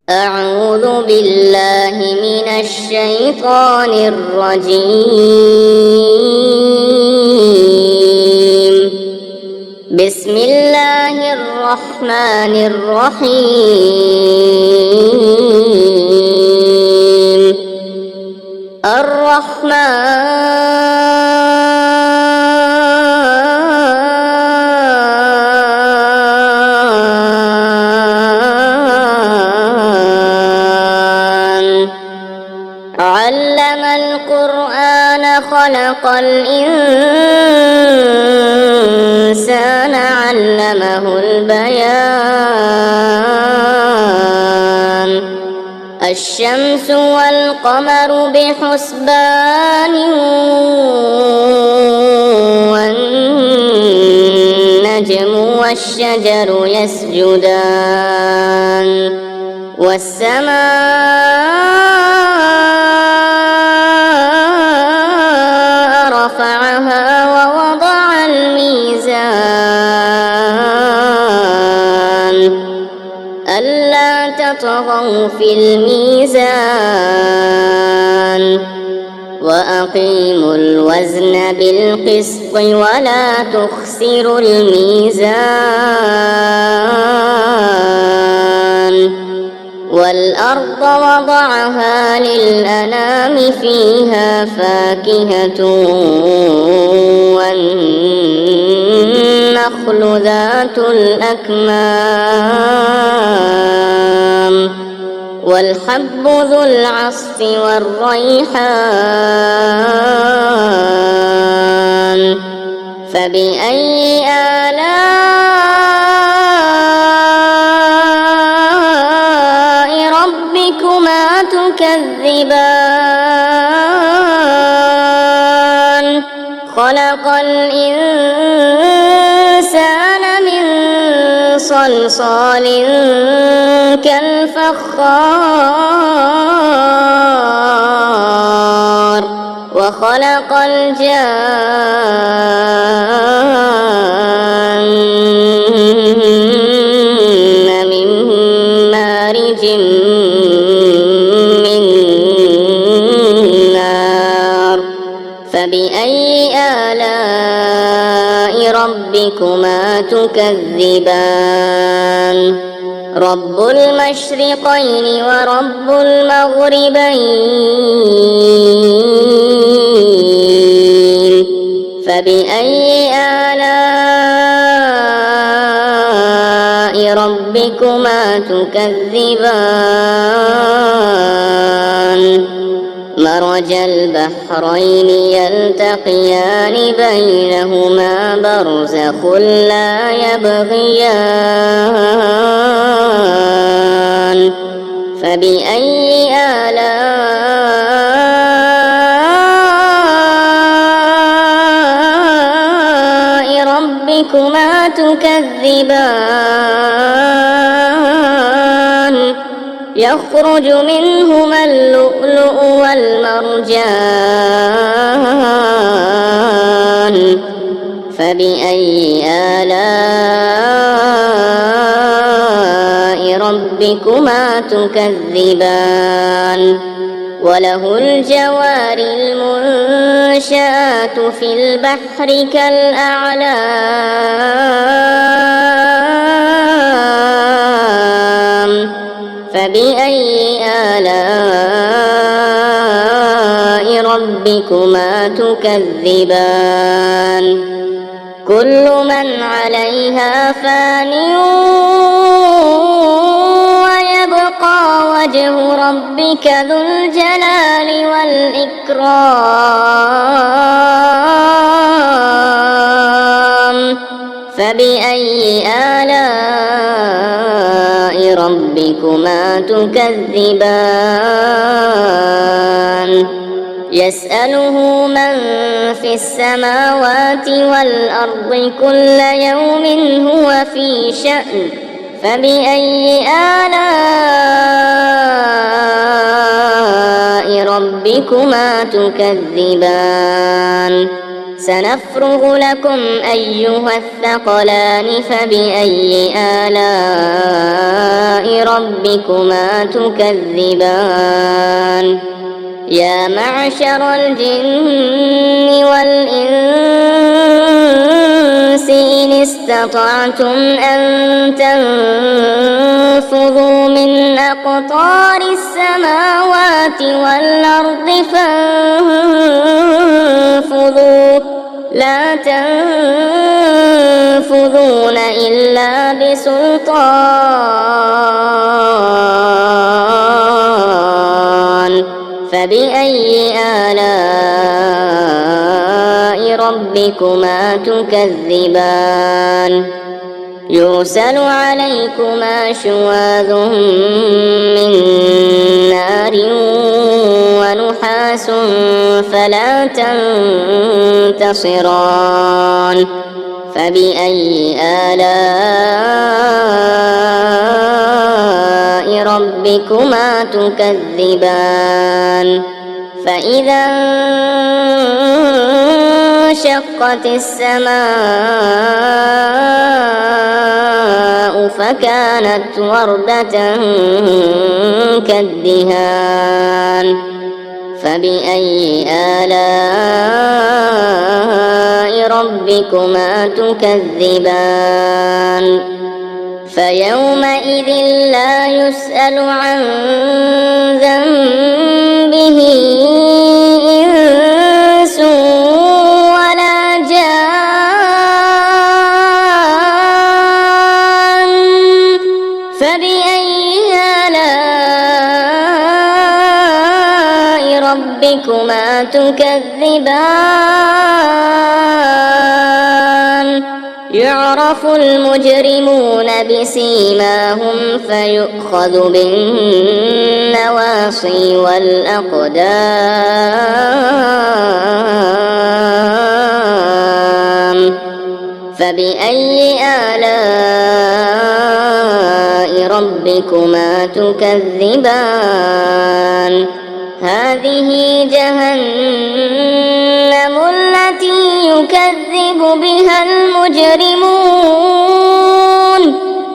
أعوذ بالله من الشيطان الرجيم. بسم الله الرحمن الرحيم. علم القرآن خلق الإنسان علمه البيان. الشمس والقمر بحسبان والنجم والشجر يسجدان والسماء رفعها ووضع الميزان ألا تطغوا في الميزان وأقيموا الوزن بالقسط ولا تخسروا الميزان. والأرض وضعها للأنام فيها فاكهة والنخل ذات الأكمام والحب ذو العصف والريحان. فبأي آلاء ربكما تكذبان؟ خلق الإنسان من صلصال كالفخار وخلق الجان من مارج من نار. فبأي آلاء ربكما تكذبان؟ رب المشرقين ورب المغربين. فبأي آلاء ربكما تكذبان؟ مرج البحرين يلتقيان بينهما برزخ لا يبغيان. فبأي آلاء ربكما تكذبان؟ يخرج منهما اللؤلؤ والمرجان. فبأي آلاء ربكما تكذبان؟ وله الجوار المنشآت في البحر كالأعلام. فبأي آلاء ربكما تكذبان؟ كل من عليها فان ويبقى وجه ربك ذو الجلال والإكرام. فبأي آلاء ربكما تكذبان؟ يسأله من في السماوات والأرض كل يوم هو في شأن. فبأي آلاء ربكما تكذبان؟ سنفرغ لكم أيها الثقلان فبأي آلاء ربكما تكذبان يا معشر الجن والإنس إن استطعتم أن تنفذوا من أقطار السماوات والأرض فانفذوا لا تنفذون إلا بسلطان فبأي آلاء ربكما تكذبان يرسل عليكما شواظ من نار ونحاس فلا تنتصران فبأي آلاء ربكما تكذبان فإذا انشقت السماء فكانت وردة كالدهان فبأي آلاء ربكما تكذبان فيومئذ لا يسأل عن ذنبه إنس ولا جان فبأي آلاء ربكما تكذبان يعرف المجرمون بسيماهم فيؤخذ بالنواصي والأقدام فبأي آلاء ربكما تكذبان هذه جهنم التي يكذب بها المجرمون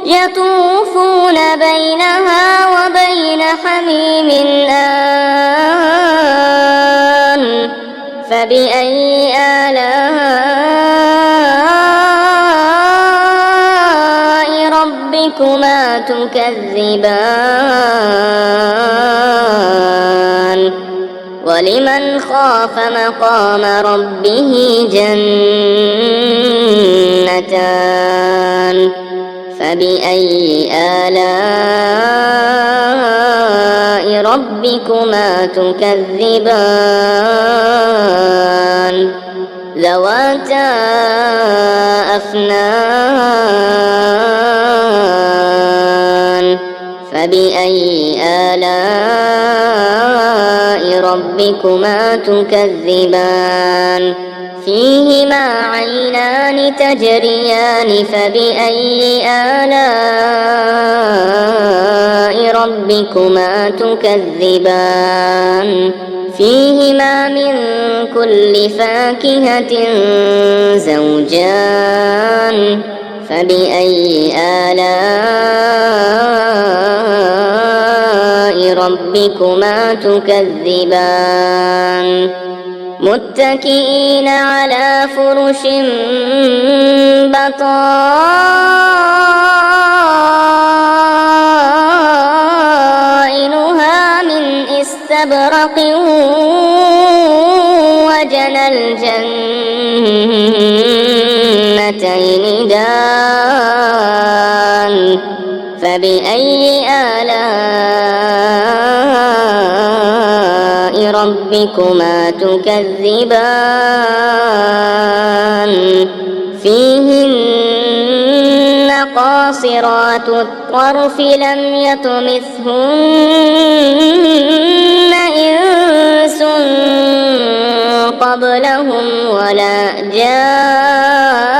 يطوفون بينها وبين حميم آن فبأي آلاء ربكما تكذبان ولمن خاف مقام ربه جنتان فبأي آلاء ربكما تكذبان ذواتا أفنان فبأي آلاء ربكما تكذبان فيهما عينان تجريان فبأي آلاء ربكما تكذبان فيهما من كل فاكهة زوجان فبأي آلاء ربكما تكذبان متكئين على فرش بطائنها من استبرق وجنى الجنتين دان فبأي آلاء ربكما تكذبان فيهن قاصرات الطرف لم يطمثهن إنس قبلهم ولا جان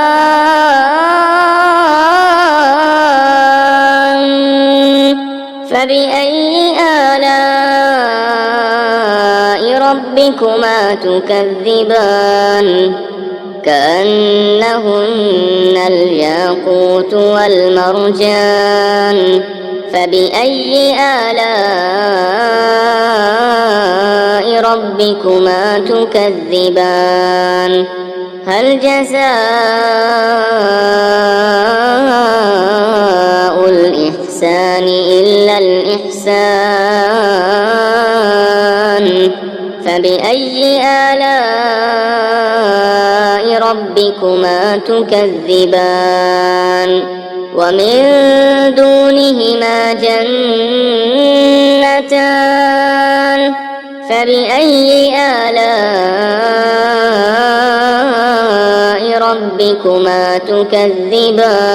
فبأي آلاء ربكما تكذبان كأنهن الياقوت والمرجان فبأي آلاء ربكما تكذبان هل جزاء الإحسان إلا الإحسان فبأي آلاء ربكما تكذبان ومن دونهما جنتان فبأي آلاء ربكما تكذبان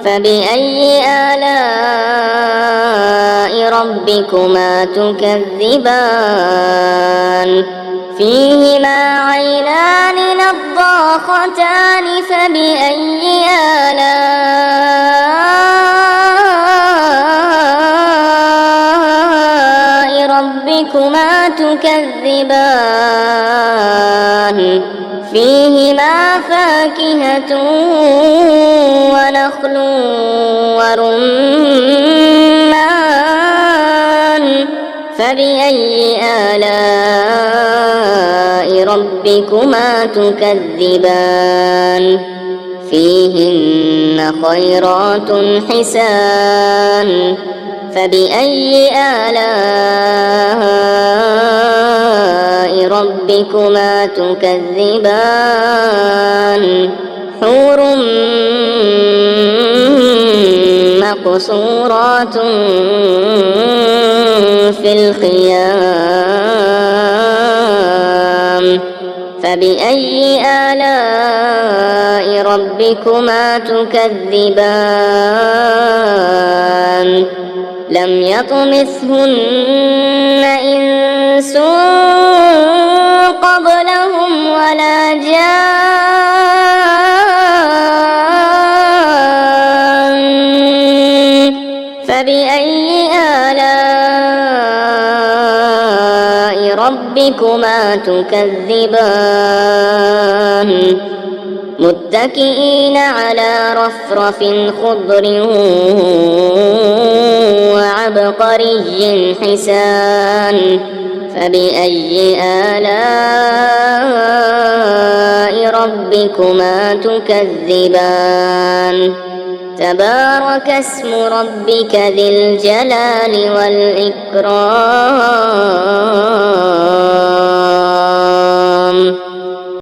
فبأي آلاء ربكما تكذبان فيهما عينان نضاختان فبأي آلاء ربكما تكذبان فيهما فاكهة ونخل ورمان فبأي آلاء ربكما تكذبان فيهن خيرات حسان فبأي آلاء ربكما تكذبان حور مقصورات في الخيام فبأي آلاء ربكما تكذبان لم يطمثهن إنس قبلهم ولا جان فبأي آلاء ربكما تكذبان متكئين على رفرف خضر وعبقري حسان فبأي آلاء ربكما تكذبان تبارك اسم ربك ذي الجلال والإكرام